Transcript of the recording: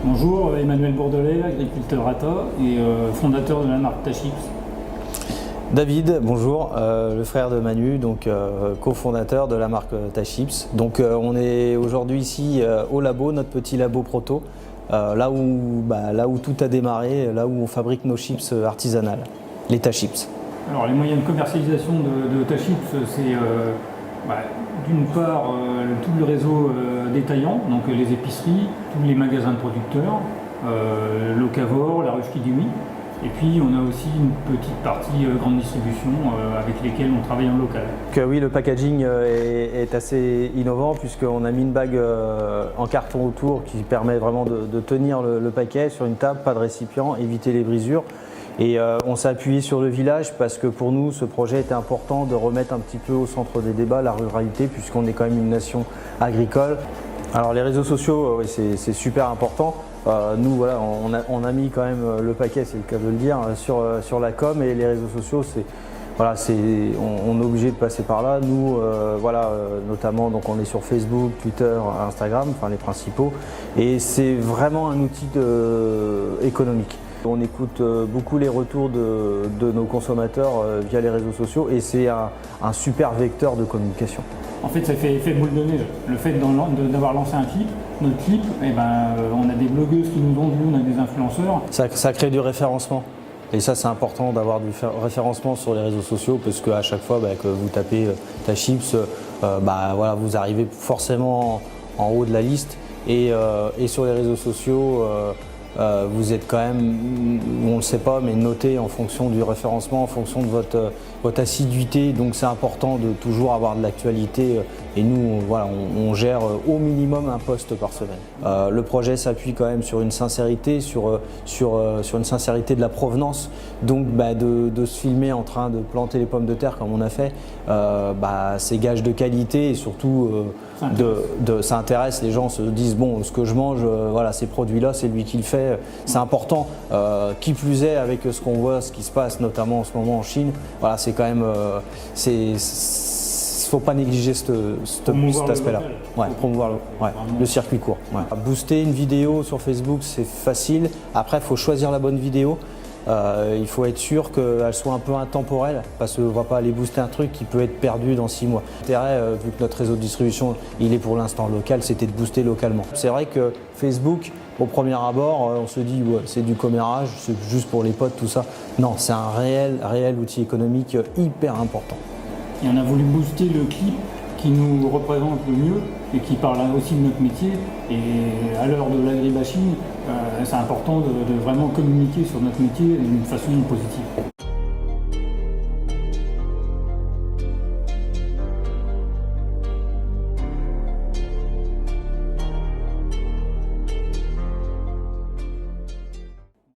Bonjour, Emmanuel Bourdelet, agriculteur ATA et fondateur de la marque Tachips. David, bonjour, le frère de Manu, donc cofondateur de la marque Tachips. Donc on est aujourd'hui ici au labo, notre petit labo proto, là où tout a démarré, là où on fabrique nos chips artisanales, les Tachips. Alors les moyens de commercialisation de Tachips, c'est d'une part tout le réseau détaillant, donc les épiceries, tous les magasins de producteurs, Locavor, La Ruche qui dit oui. Et puis on a aussi une petite partie grande distribution avec lesquelles on travaille en local. Oui, le packaging est assez innovant puisqu'on a mis une bague en carton autour qui permet vraiment de tenir le paquet sur une table, pas de récipient, éviter les brisures. Et on s'est appuyé sur le village parce que pour nous ce projet était important de remettre un petit peu au centre des débats la ruralité puisqu'on est quand même une nation agricole. Alors les réseaux sociaux, c'est super important. Nous, voilà, on a mis quand même le paquet, c'est le cas de le dire, sur la com, et les réseaux sociaux, on est obligé de passer par là. Nous, notamment, donc on est sur Facebook, Twitter, Instagram, enfin les principaux, et c'est vraiment un outil économique. On écoute beaucoup les retours de nos consommateurs via les réseaux sociaux, et c'est un super vecteur de communication. En fait, ça fait effet boule de neige. Le fait d'avoir lancé notre clip, on a des blogueuses qui nous ont vus, on a des influenceurs. Ça crée du référencement. Et ça, c'est important d'avoir du référencement sur les réseaux sociaux parce qu'à chaque fois que vous tapez Tachips, vous arrivez forcément en haut de la liste. Et sur les réseaux sociaux, vous êtes quand même, on ne le sait pas, mais noté en fonction du référencement, en fonction de votre assiduité. Donc c'est important de toujours avoir de l'actualité. Et nous, on gère au minimum un post par semaine. Le projet s'appuie quand même sur une sincérité, sur une sincérité de la provenance. Donc de se filmer en train de planter les pommes de terre comme on a fait, c'est gage de qualité et surtout ça intéresse. Les gens se disent bon, ce que je mange, ces produits-là, c'est lui qui le fait. C'est important. Qui plus est avec ce qu'on voit, ce qui se passe notamment en ce moment en Chine. Voilà, c'est quand même, faut pas négliger cet aspect-là. Promouvoir le circuit court. Booster une vidéo sur Facebook, c'est facile. Après, il faut choisir la bonne vidéo. Il faut être sûr qu'elle soit un peu intemporelle parce qu'on ne va pas aller booster un truc qui peut être perdu dans 6 mois. L'intérêt, vu que notre réseau de distribution il est pour l'instant local, c'était de booster localement. C'est vrai que Facebook, au premier abord, on se dit c'est du commérage, c'est juste pour les potes, tout ça. Non, c'est un réel outil économique hyper important. Et on a voulu booster le clip qui nous représente le mieux et qui parle aussi de notre métier. Et à l'heure de l'agribashing, c'est important de vraiment communiquer sur notre métier d'une façon positive.